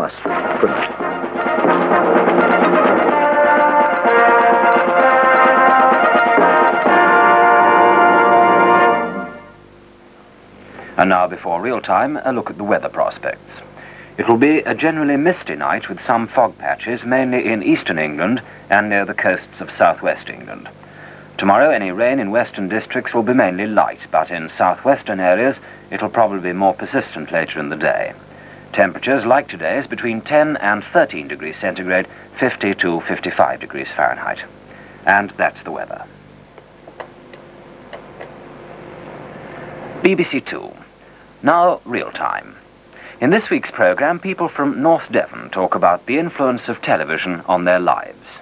us. Good night. And now, before real time, a look at the weather prospects. It will be a generally misty night with some fog patches, mainly in eastern England and near the coasts of southwest England. Tomorrow, any rain in western districts will be mainly light, but in southwestern areas it'll probably be more persistent later in the day. Temperatures, like today's, between 10 and 13 degrees centigrade, 50 to 55 degrees Fahrenheit. And that's the weather. BBC Two. Now, real time. In this week's programme, people from North Devon talk about the influence of television on their lives.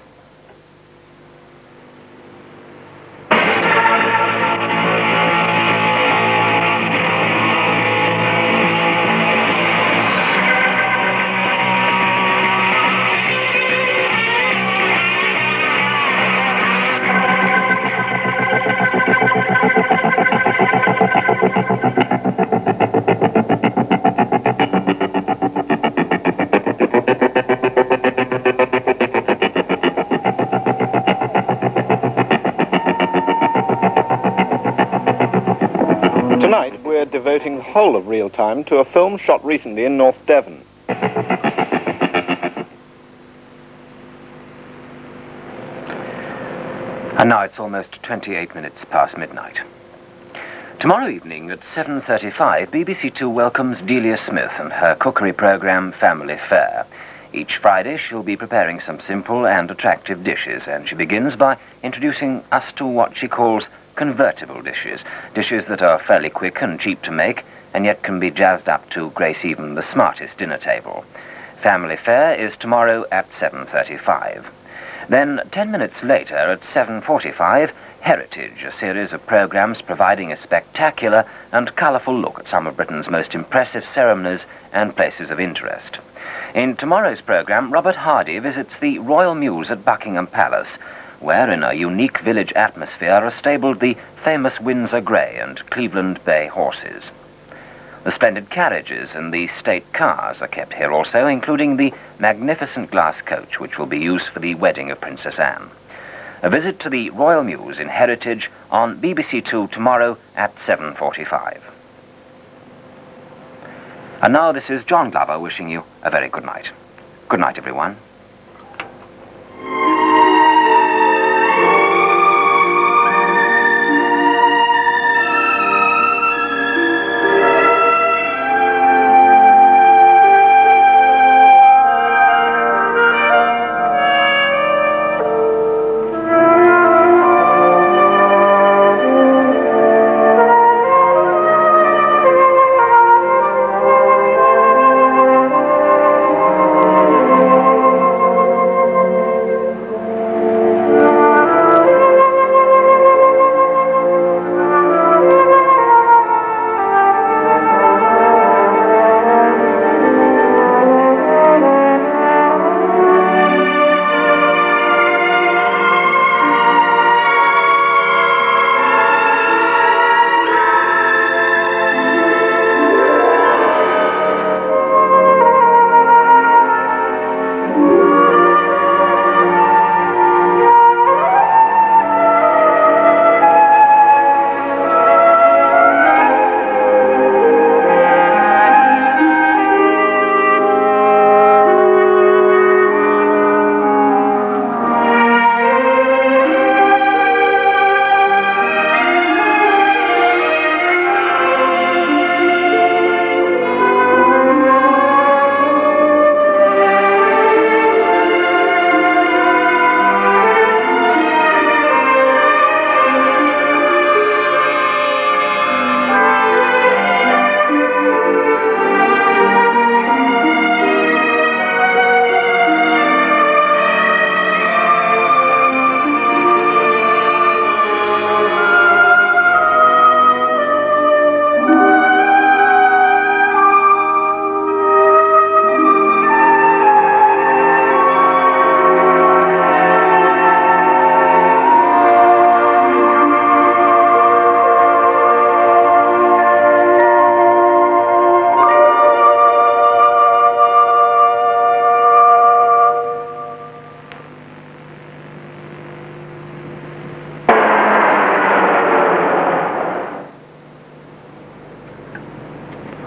Tonight, we're devoting the whole of real time to a film shot recently in North Devon. And now it's almost 28 minutes past midnight. Tomorrow evening at 7:35, BBC Two welcomes Delia Smith and her cookery programme Family Fare. Each Friday she'll be preparing some simple and attractive dishes, and she begins by introducing us to what she calls convertible dishes, dishes that are fairly quick and cheap to make, and yet can be jazzed up to grace even the smartest dinner table. Family Fare is tomorrow at 7:35. Then, 10 minutes later, at 7:45, Heritage, a series of programmes providing a spectacular and colourful look at some of Britain's most impressive ceremonies and places of interest. In tomorrow's programme, Robert Hardy visits the Royal Mews at Buckingham Palace, where, in a unique village atmosphere, are stabled the famous Windsor Grey and Cleveland Bay horses. The splendid carriages and the state cars are kept here also, including the magnificent glass coach which will be used for the wedding of Princess Anne. A visit to the Royal Mews in Heritage on BBC Two tomorrow at 7:45. And now this is John Glover wishing you a very good night. Good night, everyone.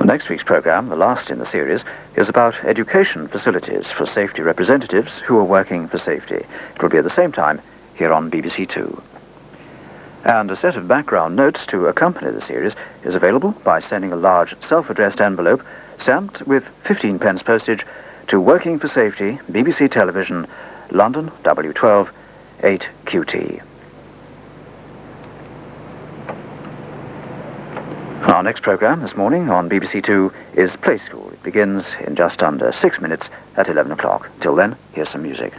Next week's programme, the last in the series, is about education facilities for safety representatives who are working for safety. It will be at the same time here on BBC Two. And a set of background notes to accompany the series is available by sending a large self-addressed envelope stamped with 15 pence postage to Working for Safety, BBC Television, London, W12, 8QT. Our next programme this morning on BBC Two is Play School. It begins in just under 6 minutes at 11 o'clock. Till then, here's some music.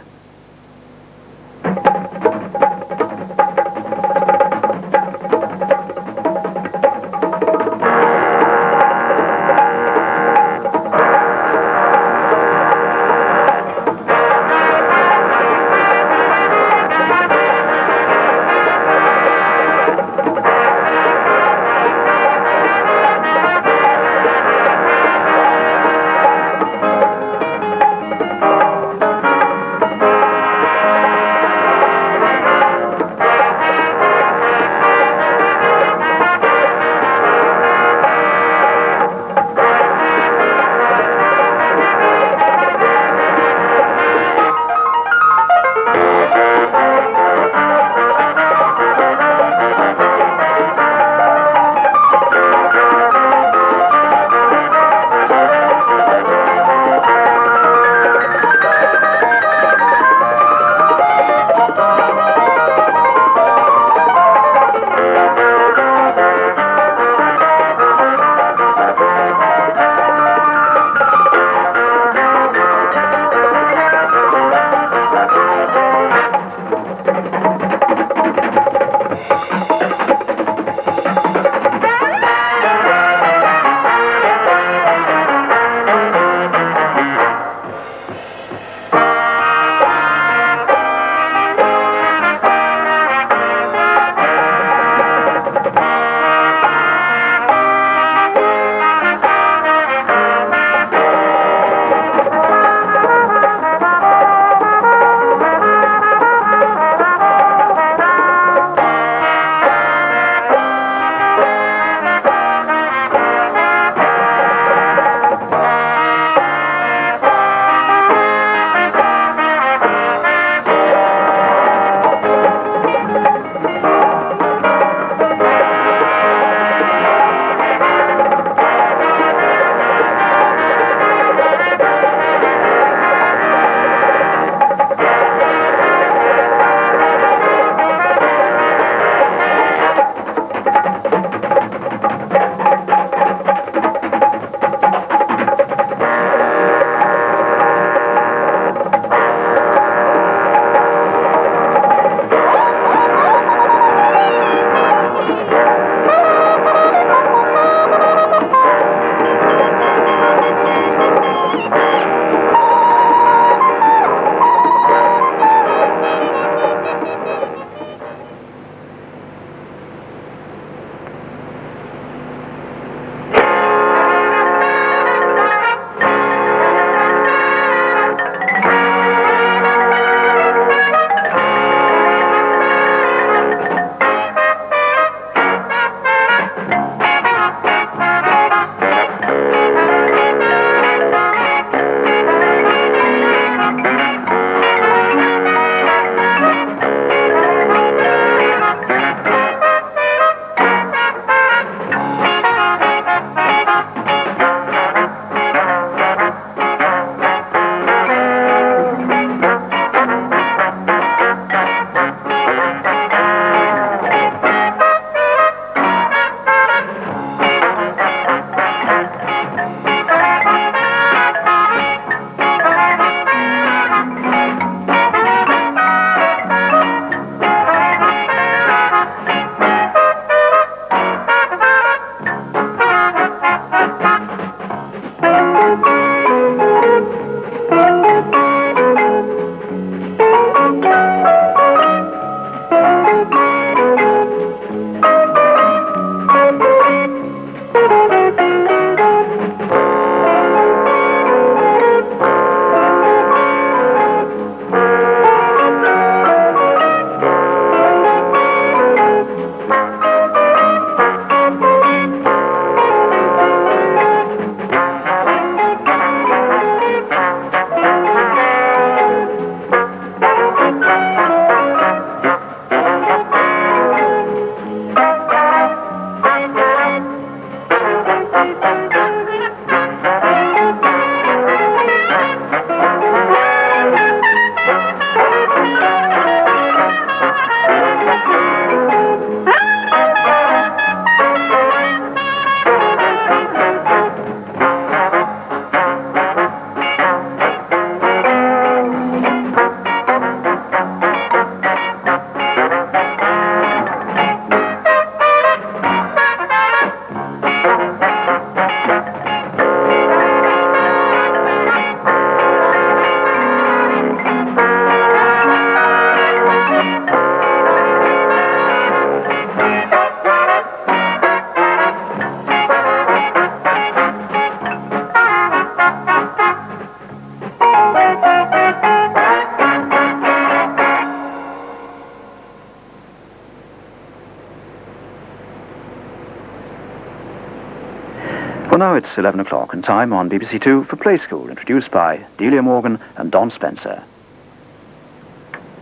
Well, now it's 11 o'clock and time on BBC Two for Play School, introduced by Delia Morgan and Don Spencer.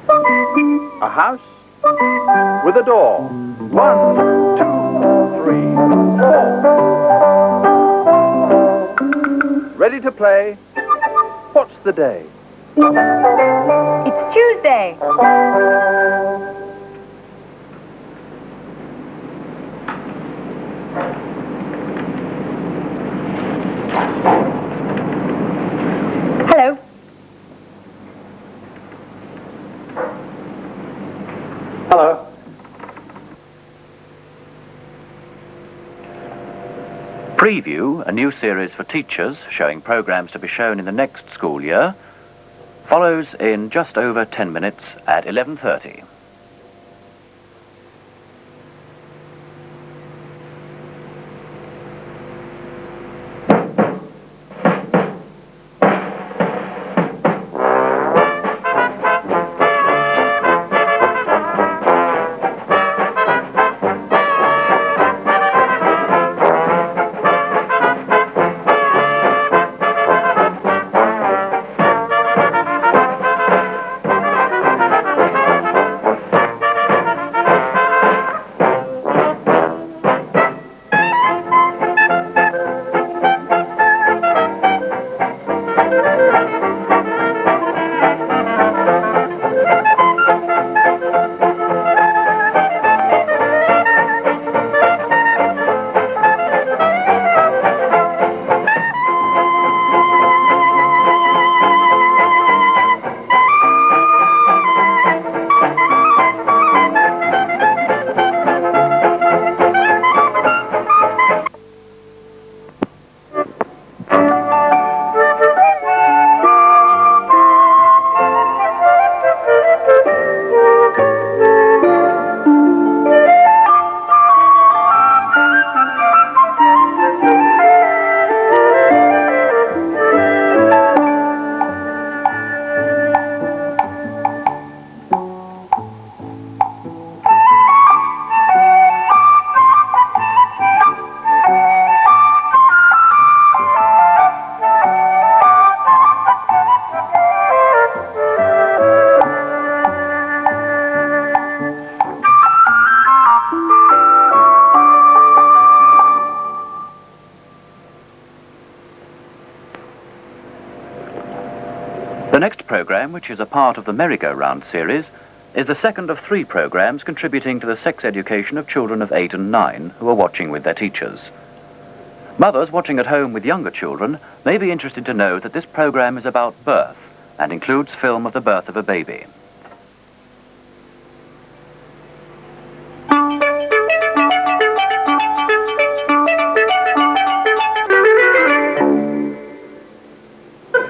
A house with a door. 1, 2, 3, 4. Ready to play? What's the day? It's Tuesday. Hello. Hello. Preview, a new series for teachers showing programs to be shown in the next school year, follows in just over 10 minutes at 11:30. The next programme, which is a part of the Merry-Go-Round series, is the second of 3 programmes contributing to the sex education of children of 8 and 9 who are watching with their teachers. Mothers watching at home with younger children may be interested to know that this programme is about birth and includes film of the birth of a baby.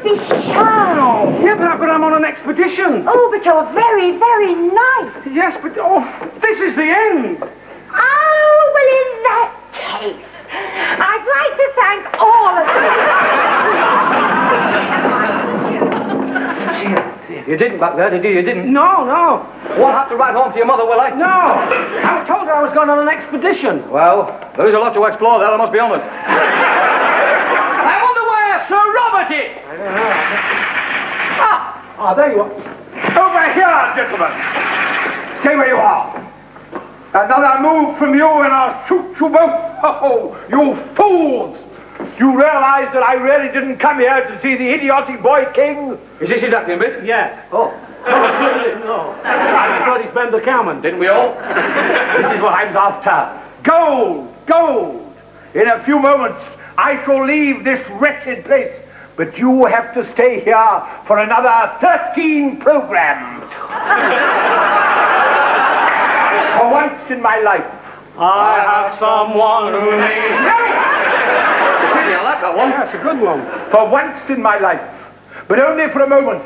Be shy. Yeah, but I'm on an expedition. Oh, but you're very, very nice. Yes, but this is the end. Oh, well, in that case, I'd like to thank all of you. You didn't back there, did you? You didn't? No. Won't have to write home to your mother, will I? No. I told her I was going on an expedition. Well, there is a lot to explore there, I must be honest. I wonder where Sir Robert is. There you are. Over here, gentlemen. Stay where you are. Another move from you and I'll shoot you both. Oh, you fools! You realize that I really didn't come here to see the idiotic boy king? Is this his acting bit? Yes. Oh. No. I thought he's Ben the cowman. Didn't we all? This is what I'm after. Gold! In a few moments, I shall leave this wretched place. But you have to stay here for another 13 programs. For once in my life, I have someone who needs me. I like that one. Yeah, it's a good one. For once in my life, but only for a moment,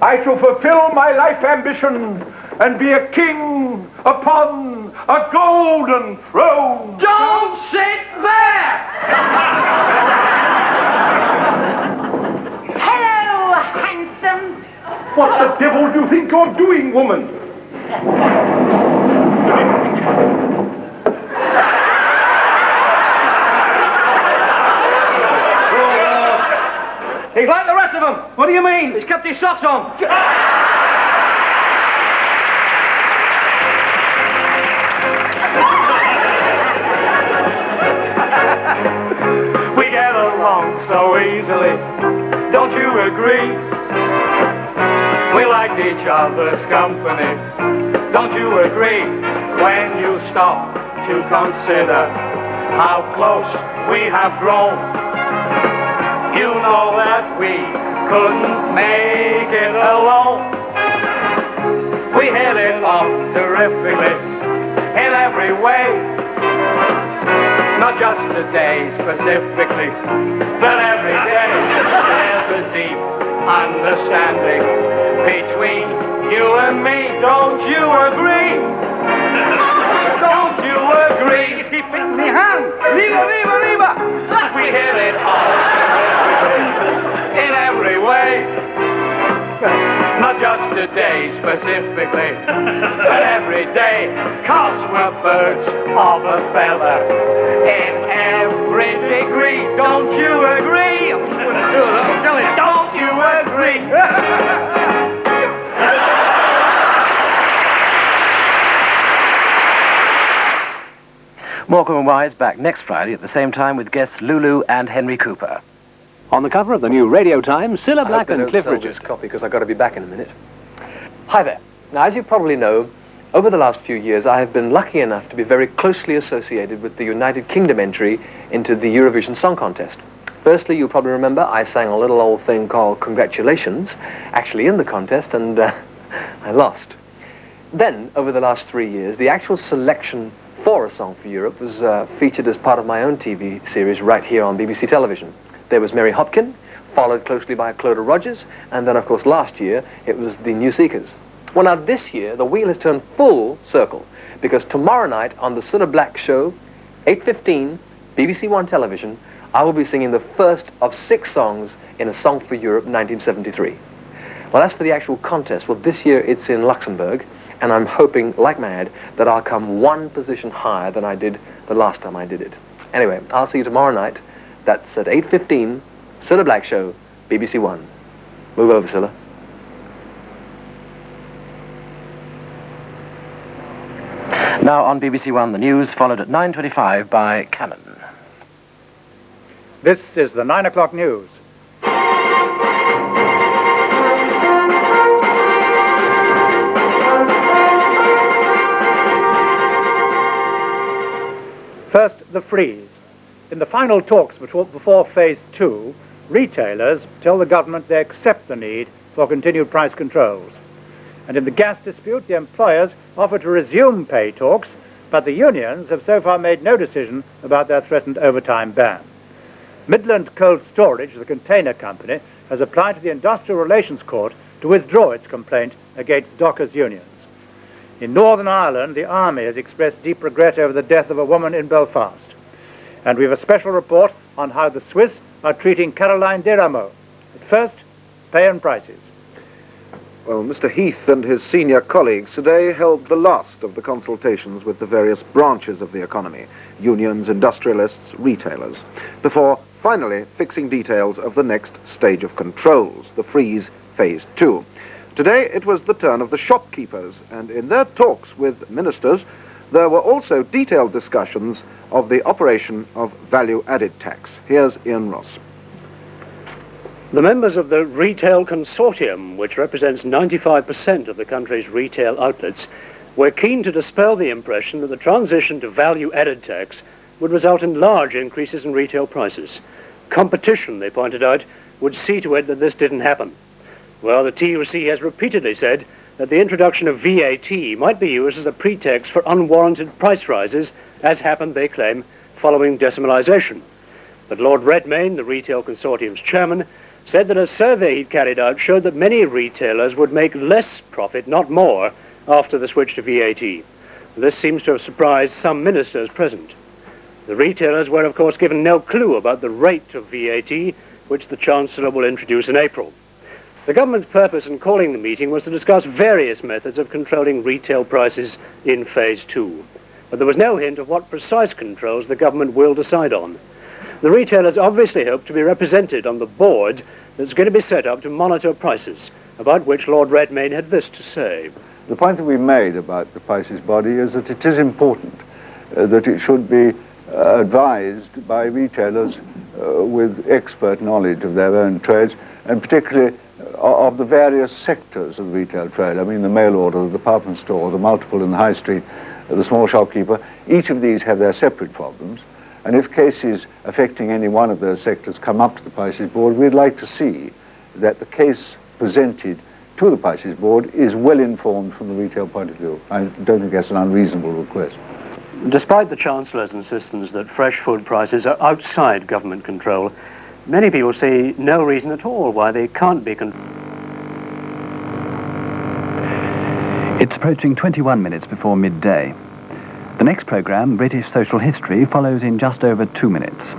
I shall fulfill my life ambition and be a king upon a golden throne. Don't sit there! Hello, handsome. What the devil do you think you're doing, woman? do you mean? He's kept his socks on. We get along so easily, don't you agree? We like each other's company, don't you agree? When you stop to consider how close we have grown, you know that we couldn't make it alone. We hit it off terrifically in every way. Not just today specifically, but every day there's a deep understanding between you and me. Don't you agree? Don't you agree? You keep hitting me hand. Leave. We hit it off in every way. Not just today specifically, but every day. 'Cause we're birds of a feather in every degree. Don't you agree? I'm telling you. Don't you agree? Morecambe and Wise back next Friday at the same time with guests Lulu and Henry Cooper. On the cover of the new Radio Times, Cilla Black and Cliff Sell Richard. this copy because I've got to be back in a minute. Hi there. Now, as you probably know, over the last few years, I have been lucky enough to be very closely associated with the United Kingdom entry into the Eurovision Song Contest. Firstly, you'll probably remember I sang a little old thing called Congratulations, actually in the contest, and I lost. Then, over the last 3 years, the actual selection for A Song for Europe was featured as part of my own TV series right here on BBC Television. There was Mary Hopkin, followed closely by Clodagh Rogers, and then, of course, last year, it was the New Seekers. Well, now, this year, the wheel has turned full circle, because tomorrow night on the Cilla Black Show, 8:15, BBC One Television, I will be singing the first of 6 songs in A Song for Europe 1973. Well, as for the actual contest, well, this year it's in Luxembourg, and I'm hoping, like mad, that I'll come 1 position higher than I did the last time I did it. Anyway, I'll see you tomorrow night. That's at 8:15, Cilla Black Show, BBC One. Move over, Cilla. Now on BBC One, the news, followed at 9:25 by Cannon. This is the 9 o'clock news. First, the freeze. In the final talks before Phase 2, retailers tell the government they accept the need for continued price controls. And in the gas dispute, the employers offer to resume pay talks, but the unions have so far made no decision about their threatened overtime ban. Midland Cold Storage, the container company, has applied to the Industrial Relations Court to withdraw its complaint against dockers' unions. In Northern Ireland, the Army has expressed deep regret over the death of a woman in Belfast. And we have a special report on how the Swiss are treating Caroline Desrameaux. At first, pay and prices. Well, Mr. Heath and his senior colleagues today held the last of the consultations with the various branches of the economy, unions, industrialists, retailers, before finally fixing details of the next stage of controls, the freeze phase 2. Today it was the turn of the shopkeepers, and in their talks with ministers, there were also detailed discussions of the operation of value-added tax. Here's Ian Ross. The members of the Retail Consortium, which represents 95% of the country's retail outlets, were keen to dispel the impression that the transition to value-added tax would result in large increases in retail prices. Competition, they pointed out, would see to it that this didn't happen. Well, the TUC has repeatedly said that the introduction of VAT might be used as a pretext for unwarranted price rises, as happened, they claim, following decimalisation. But Lord Redmayne, the Retail Consortium's chairman, said that a survey he'd carried out showed that many retailers would make less profit, not more, after the switch to VAT. This seems to have surprised some ministers present. The retailers were, of course, given no clue about the rate of VAT, which the Chancellor will introduce in April. The government's purpose in calling the meeting was to discuss various methods of controlling retail prices in Phase 2. But there was no hint of what precise controls the government will decide on. The retailers obviously hope to be represented on the board that's going to be set up to monitor prices, about which Lord Redmayne had this to say. The point that we made about the prices body is that it is important that it should be advised by retailers with expert knowledge of their own trades, and particularly of the various sectors of the retail trade. I mean, the mail order, the department store, the multiple in the high street, the small shopkeeper. Each of these have their separate problems, and if cases affecting any one of those sectors come up to the prices board, we'd like to see that the case presented to the prices board is well informed from the retail point of view. I don't think that's an unreasonable request. Despite the Chancellor's insistence that fresh food prices are outside government control, many people see no reason at all why they can't be controlled. It's approaching 21 minutes before midday. The next programme, British Social History, follows in just over 2 minutes.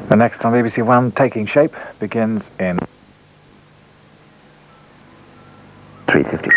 The next on BBC One, Taking Shape, begins in 3:50.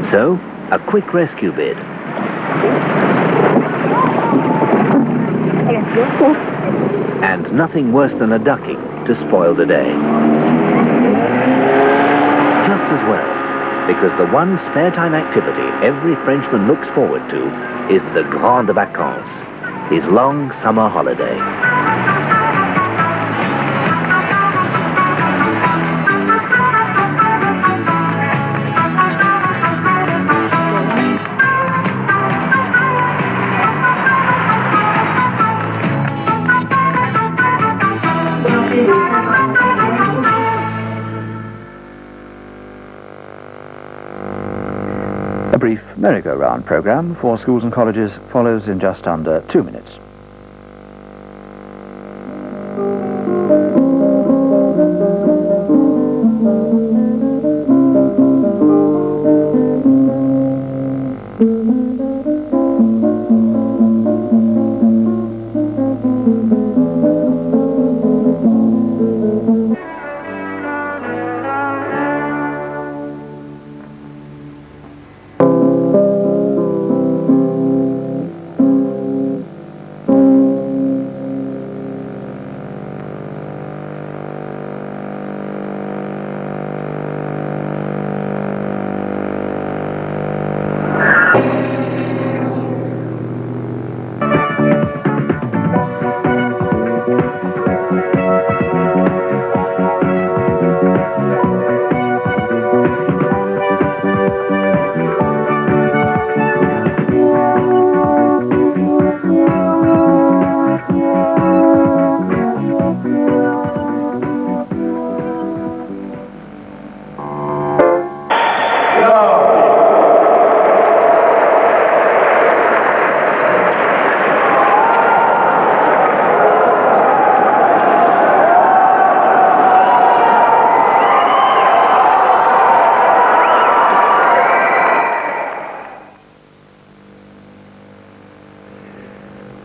So, a quick rescue bid. And nothing worse than a ducking to spoil the day. Just as well, because the one spare time activity every Frenchman looks forward to is the Grandes Vacances, his long summer holiday. A brief merry-go-round programme for schools and colleges follows in just under 2 minutes.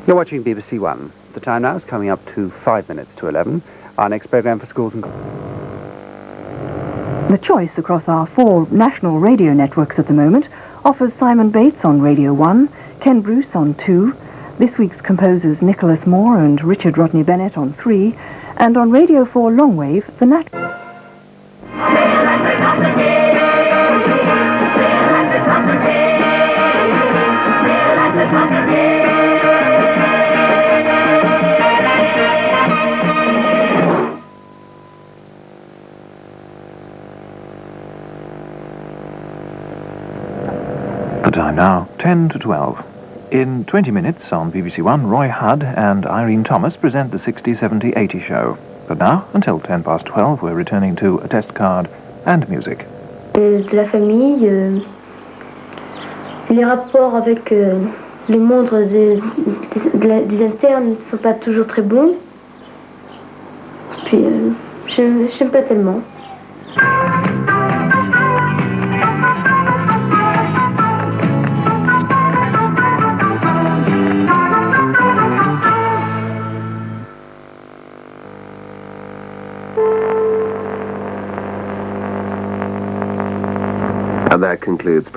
You're watching BBC One. The time now is coming up to 5 minutes to 11. Our next programme for schools and... The choice across our 4 national radio networks at the moment offers Simon Bates on Radio 1, Ken Bruce on 2, this week's composers Nicholas Moore and Richard Rodney Bennett on 3, and on Radio 4 Longwave, the Nat... The time now, 10 to 12. In 20 minutes on BBC One, Roy Hudd and Irene Thomas present the 60, 70, 80 show. But now, until 10 past 12, we're returning to a test card and music. De la famille, les rapports avec les membres des internes ne sont pas toujours très bons. Puis, j'aime pas tellement. And that concludes...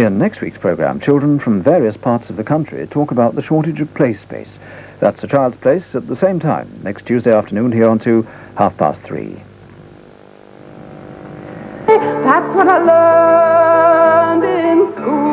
In next week's programme, children from various parts of the country talk about the shortage of play space. That's A Child's Place at the same time, next Tuesday afternoon here on to 3:30. That's what I learned in school.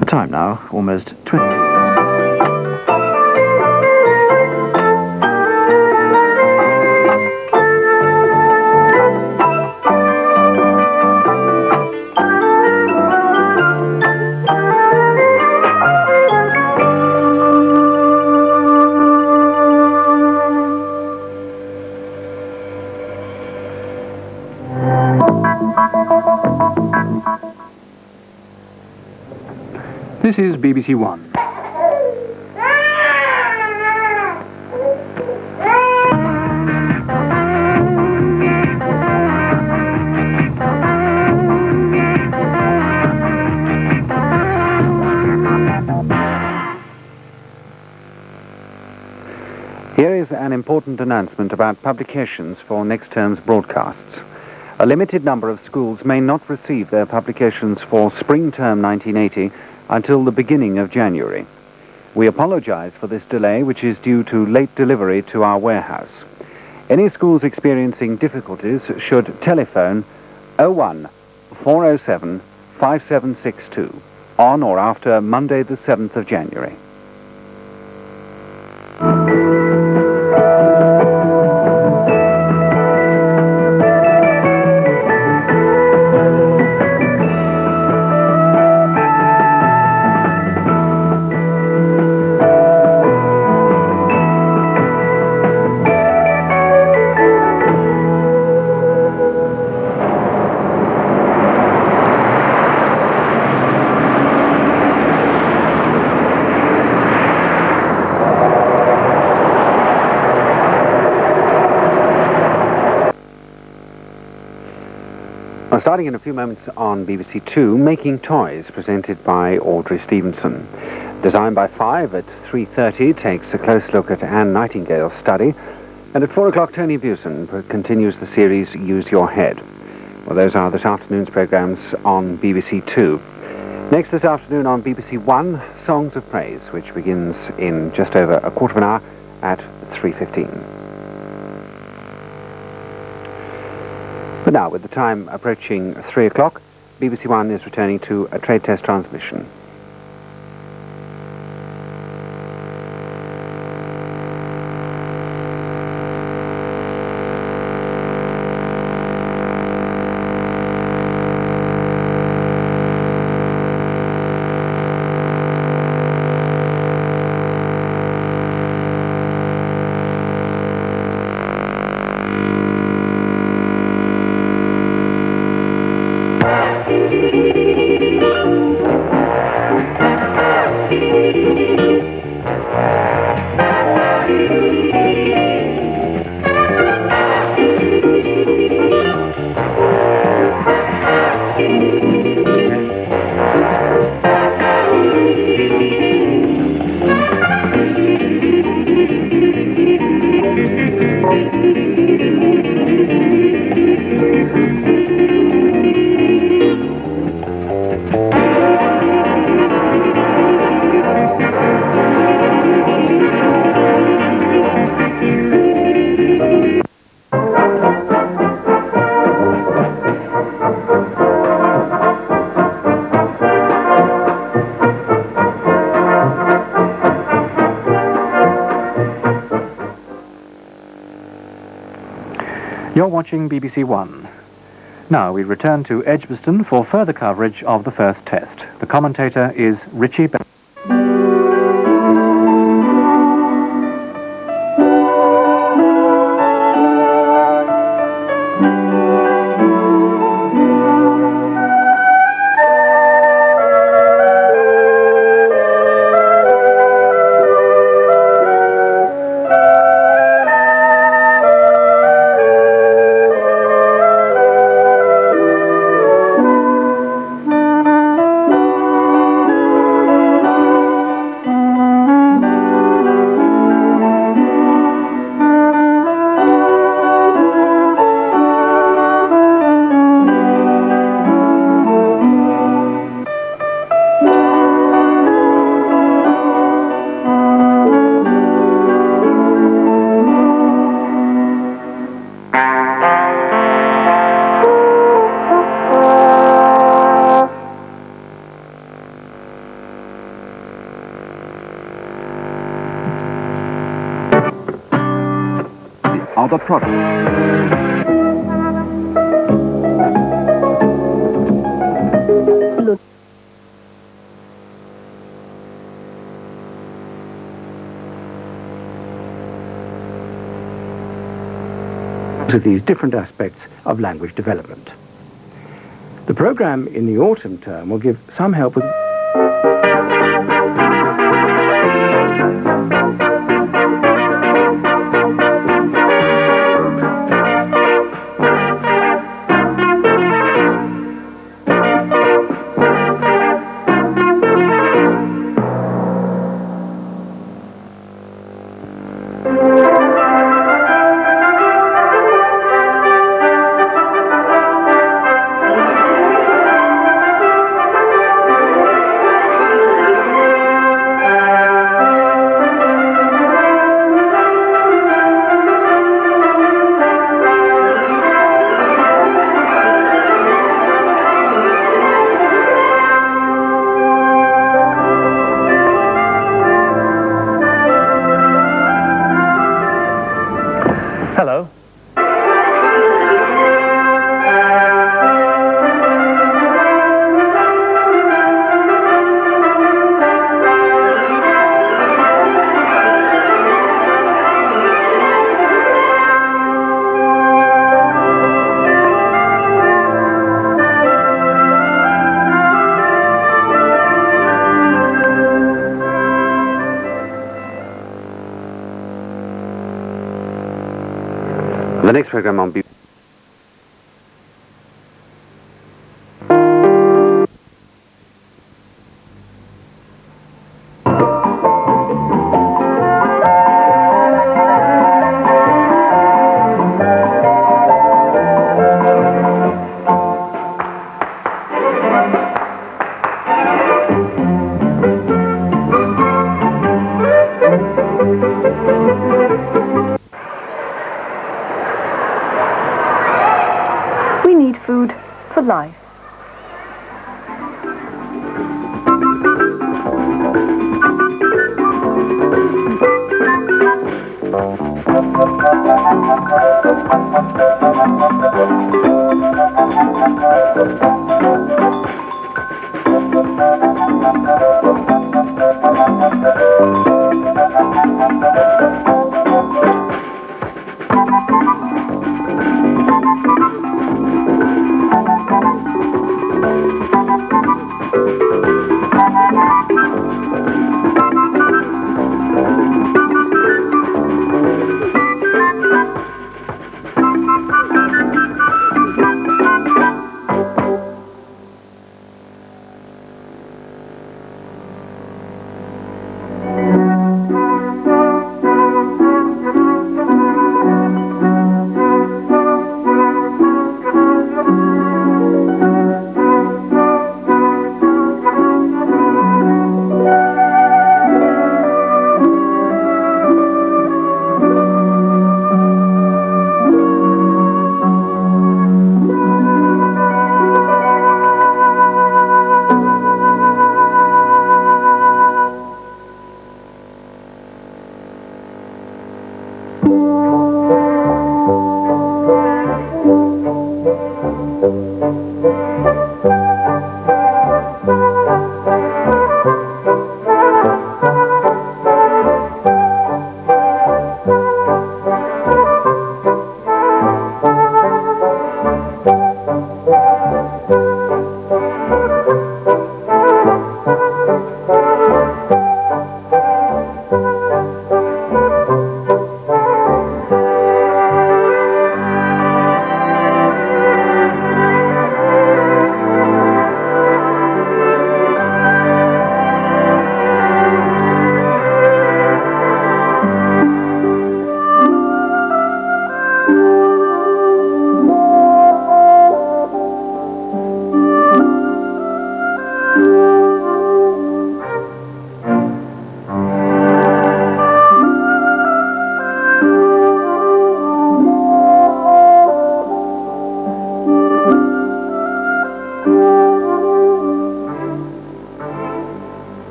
The time now, almost 20. This is BBC One. Here is an important announcement about publications for next term's broadcasts. A limited number of schools may not receive their publications for spring term 1980 until the beginning of January. We apologize for this delay, which is due to late delivery to our warehouse. Any schools experiencing difficulties should telephone 01 407 5762 on or after Monday the 7th of January. Starting in a few moments on BBC Two, Making Toys, presented by Audrey Stevenson. Designed by 5 at 3:30 takes a close look at Anne Nightingale's study, and at 4 o'clock Tony Busan continues the series Use Your Head. Well, those are this afternoon's programmes on BBC Two. Next this afternoon on BBC One, Songs of Praise, which begins in just over a quarter of an hour at 3:15. But now, with the time approaching 3 o'clock, BBC One is returning to a trade test transmission. You're watching BBC One. Now we return to Edgbaston for further coverage of the first test. The commentator is Richie Bell. Other products. To these different aspects of language development. The program in the autumn term will give some help with Hello. The next program on BBC. We need food for life.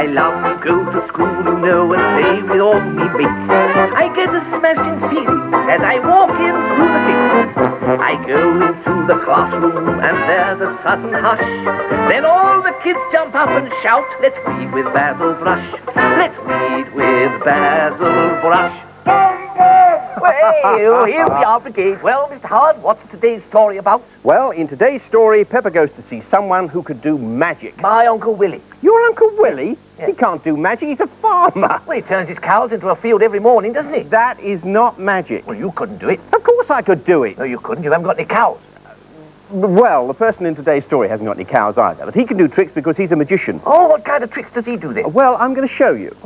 I love to go to school, you know, and play with all me mates. I get a smashing feeling as I walk in through the gates. I go into the classroom and there's a sudden hush. Then all the kids jump up and shout, let's read with Basil Brush. Let's read with Basil Brush. Well, here we are, Brigade. Well, Mr. Howard, what's today's story about? Well, in today's story, Pepper goes to see someone who could do magic. My Uncle Willie. Your Uncle Willie? Yes. He can't do magic, he's a farmer. Well, he turns his cows into a field every morning, doesn't he? That is not magic. Well, you couldn't do it. Of course I could do it. No, you couldn't. You haven't got any cows. Well, the person in today's story hasn't got any cows either, but he can do tricks because he's a magician. Oh, what kind of tricks does he do then? Well, I'm going to show you.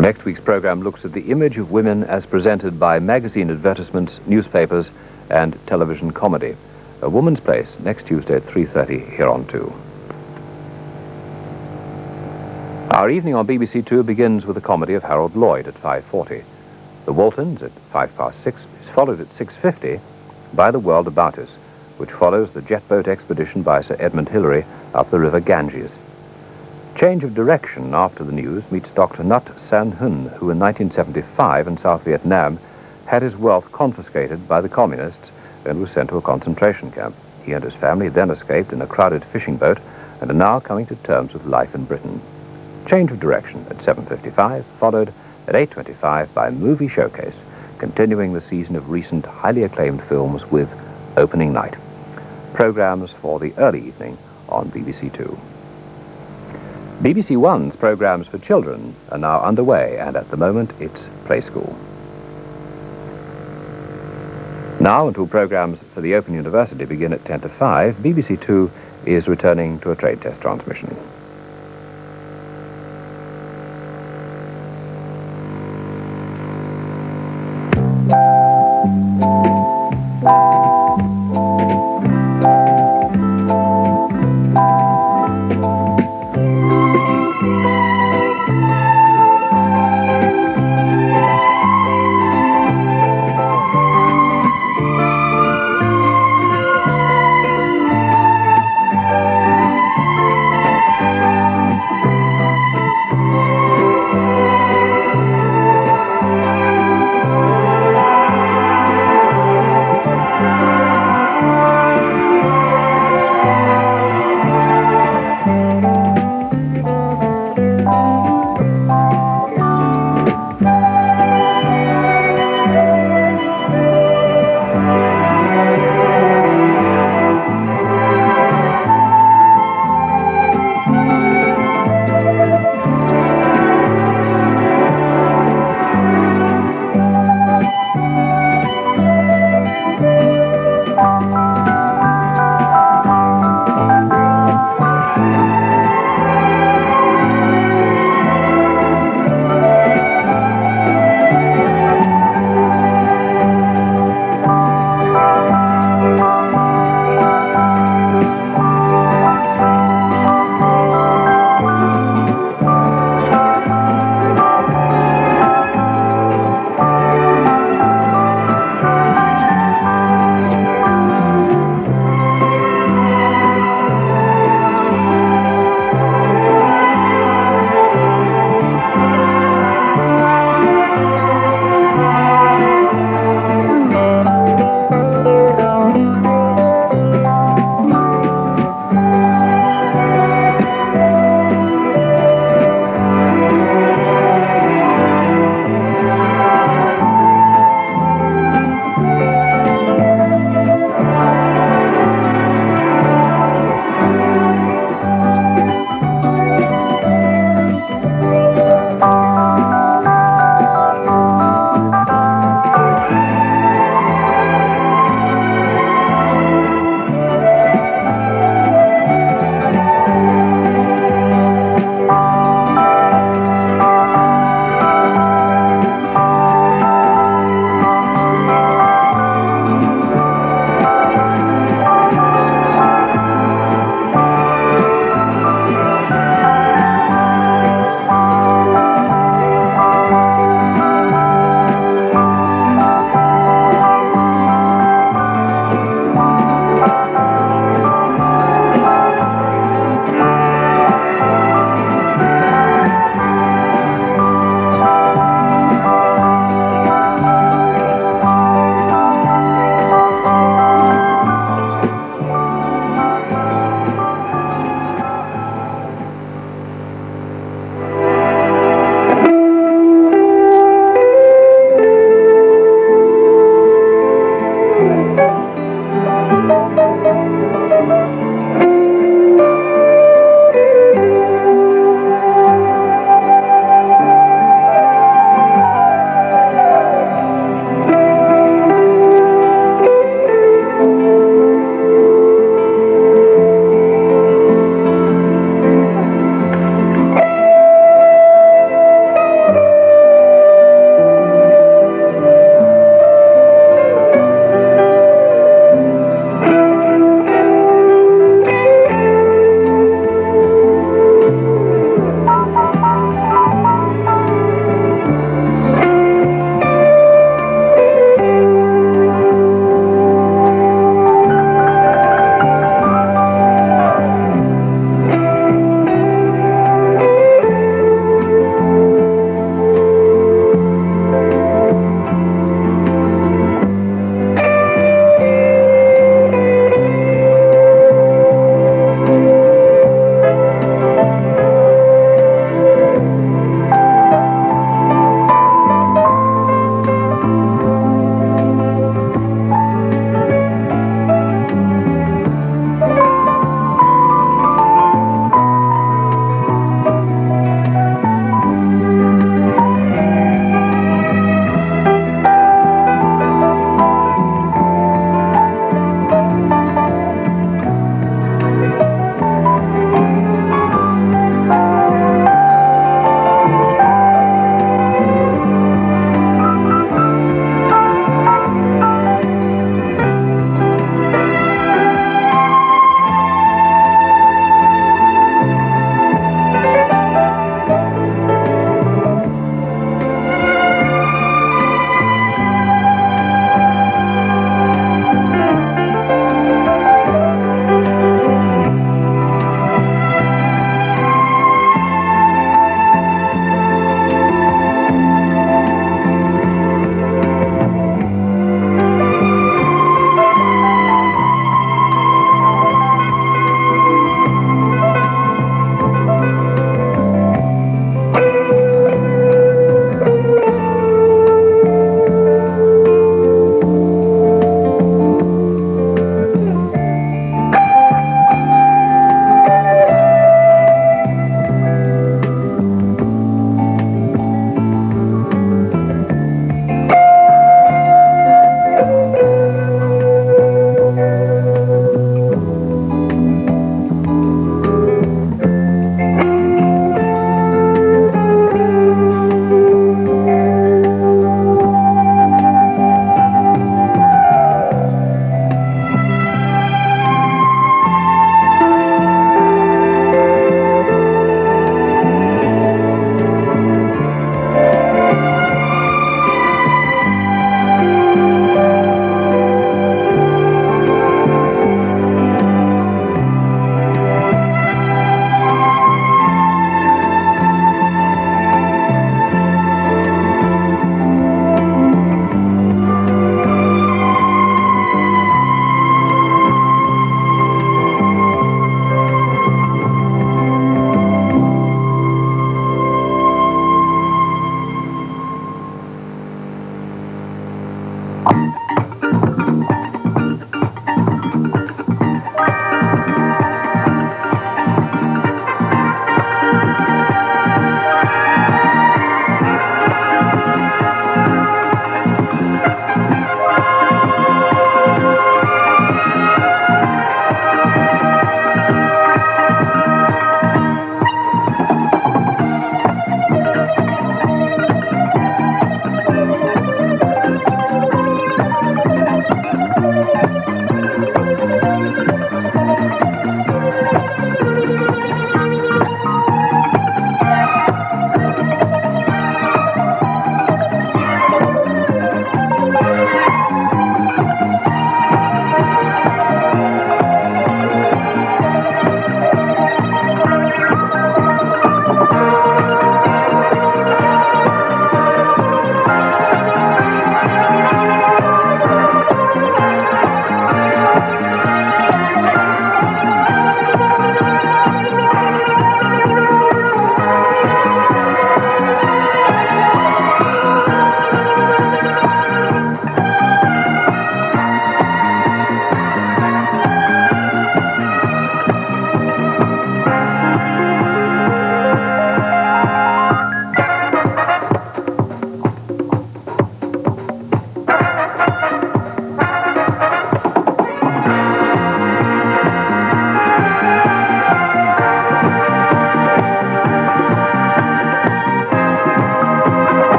Next week's program looks at the image of women as presented by magazine advertisements, newspapers, and television comedy. A Woman's Place, next Tuesday at 3:30 here on 2. Our evening on BBC Two begins with a comedy of Harold Lloyd at 5:40. The Waltons at 6:05 is followed at 6:50 by the World About Us, which follows the jet boat expedition by Sir Edmund Hillary up the River Ganges. Change of direction after the news meets Dr. Nut San Hun, who in 1975 in South Vietnam had his wealth confiscated by the communists and was sent to a concentration camp. He and his family then escaped in a crowded fishing boat and are now coming to terms with life in Britain. Change of direction at 7:55, followed at 8:25 by Movie Showcase, continuing the season of recent highly acclaimed films with Opening Night. Programs for the early evening on BBC Two. BBC One's programs for children are now underway, and at the moment it's Play School. Now, until programs for the Open University begin at 10 to 5, BBC Two is returning to a trade test transmission.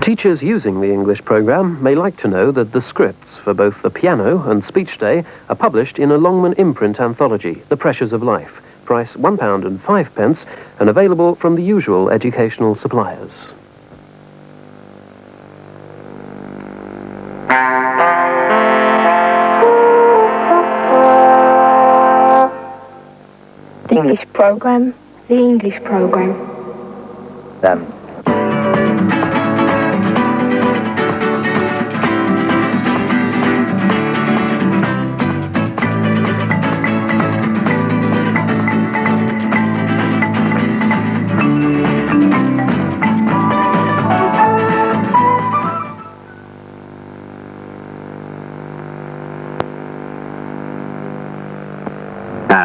Teachers using the English programme may like to know that the scripts for both the piano and speech day are published in a Longman imprint anthology, The Pressures of Life, price £1.05 and available from the usual educational suppliers. The English programme. The English programme.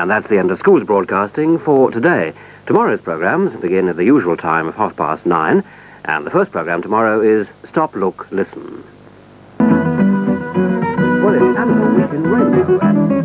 And that's the end of schools broadcasting for today. Tomorrow's programmes begin at the usual time of 9:30, and the first programme tomorrow is Stop, Look, Listen. Well, it's Animal Week in Rainbow.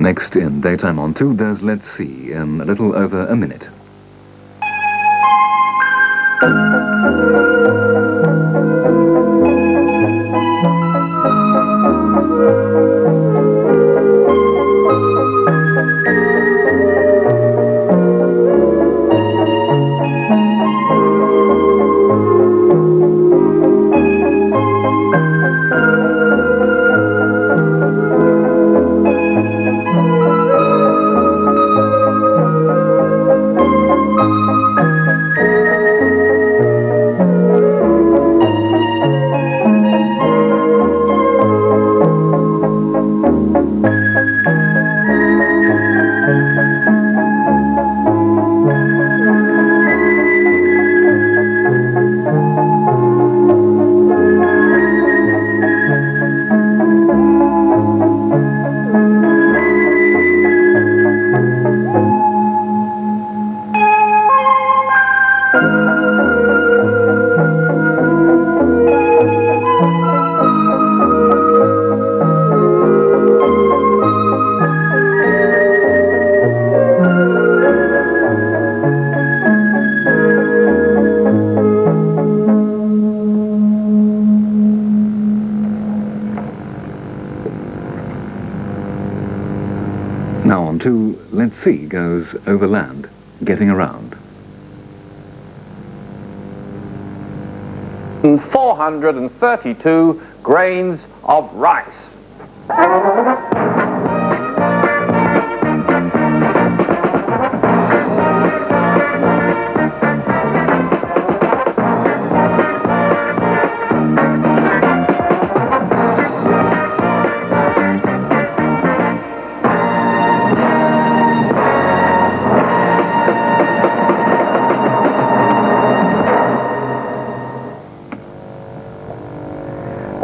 Next in Daytime on 2, there's Let's See in a little over a minute. Now on to Let's See goes overland, getting around. 432 grains of rice.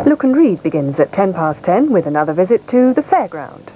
Look and Read begins at 10:10 with another visit to the fairground.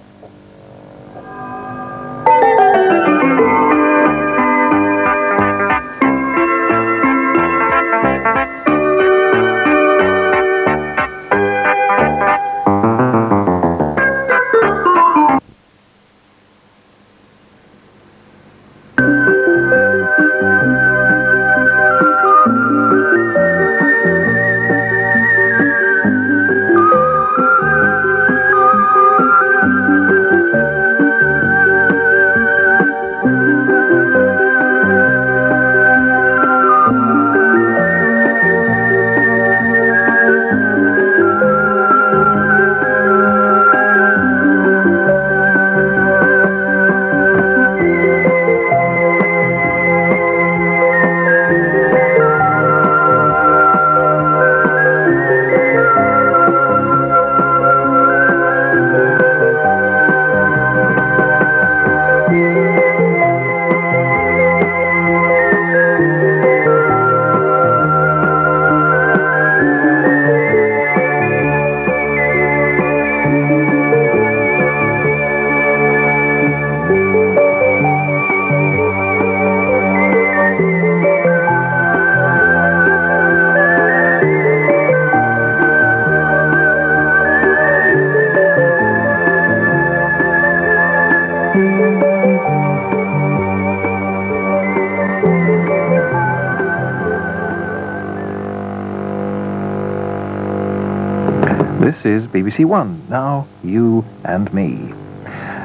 This is BBC One, Now You and Me.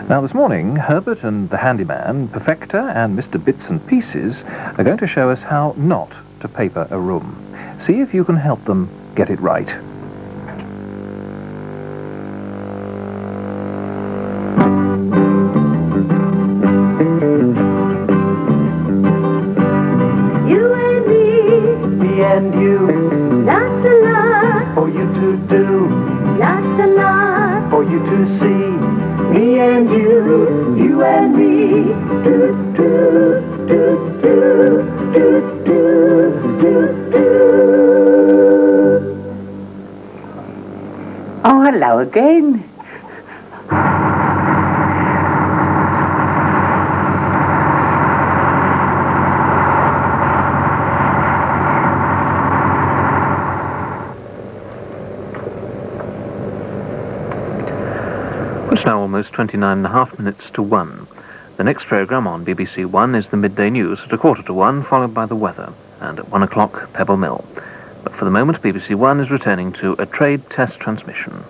Now this morning, Herbert and the handyman, Perfecta and Mr. Bits and Pieces are going to show us how not to paper a room. See if you can help them get it right. You and me and you, lots a lot for you to do, lots a lot for you to see. Me and you and me, do do do do do do do do. Oh, hello again. It's now almost 29.5 minutes to 1. The next programme on BBC One is the midday news at 1:15, followed by the weather, and at 1 o'clock, Pebble Mill. But for the moment, BBC One is returning to a trade test transmission.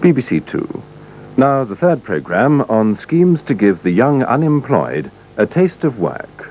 BBC Two. Now the third programme on schemes to give the young unemployed a taste of work.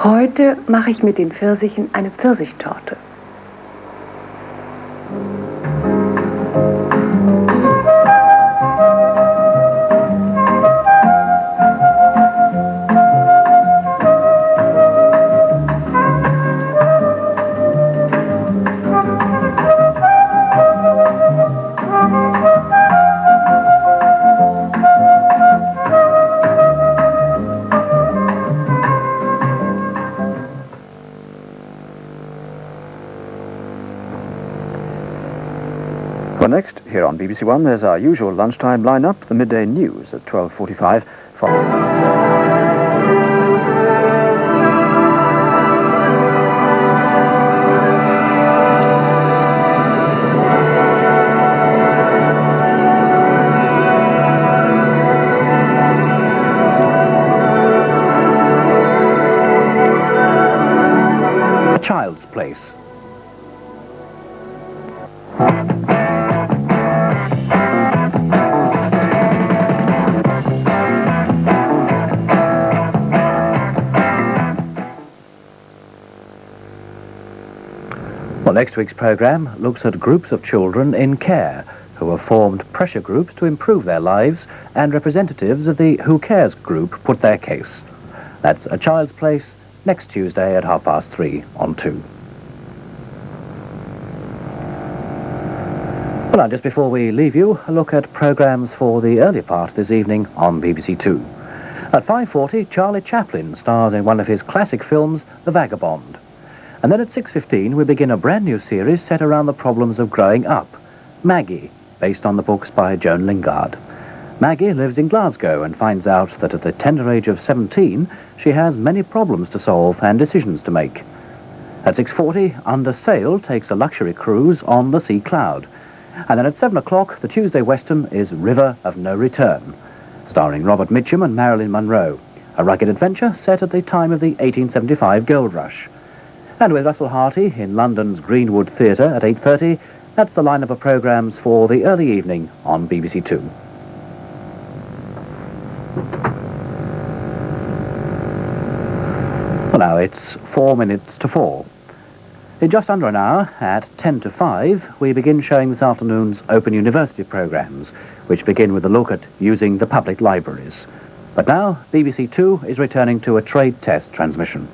Heute mache ich mit den Pfirsichen eine Pfirsichtorte. Well, next, here on BBC One, there's our usual lunchtime line-up, the midday news at 12:45. A Child's Place. Well, next week's programme looks at groups of children in care who have formed pressure groups to improve their lives, and representatives of the Who Cares group put their case. That's A Child's Place, next Tuesday at 3:30 on 2. Well, now, just before we leave you, a look at programmes for the early part this evening on BBC Two. At 5:40, Charlie Chaplin stars in one of his classic films, The Vagabond. And then at 6:15, we begin a brand new series set around the problems of growing up, Maggie, based on the books by Joan Lingard. Maggie lives in Glasgow and finds out that at the tender age of 17, she has many problems to solve and decisions to make. At 6:40, Under Sail takes a luxury cruise on the Sea Cloud. And then at 7 o'clock, the Tuesday Western is River of No Return, starring Robert Mitchum and Marilyn Monroe, a rugged adventure set at the time of the 1875 gold rush. And with Russell Harty in London's Greenwood Theatre at 8:30, that's the lineup of programmes for the early evening on BBC Two. Well, now it's 4 minutes to 4. In just under an hour, at 10 to 5, we begin showing this afternoon's Open University programmes, which begin with a look at using the public libraries. But now, BBC Two is returning to a trade test transmission.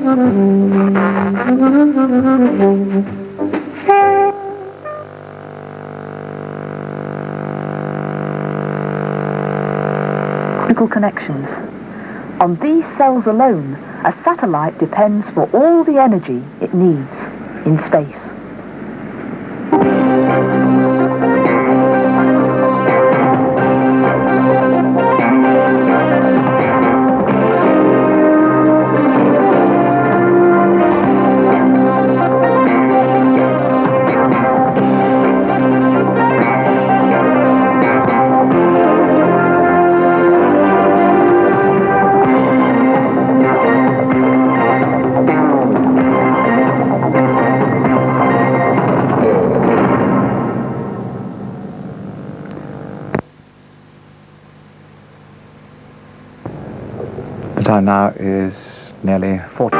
Electrical connections. On these cells alone, a satellite depends for all the energy it needs in space. The time now is nearly 40.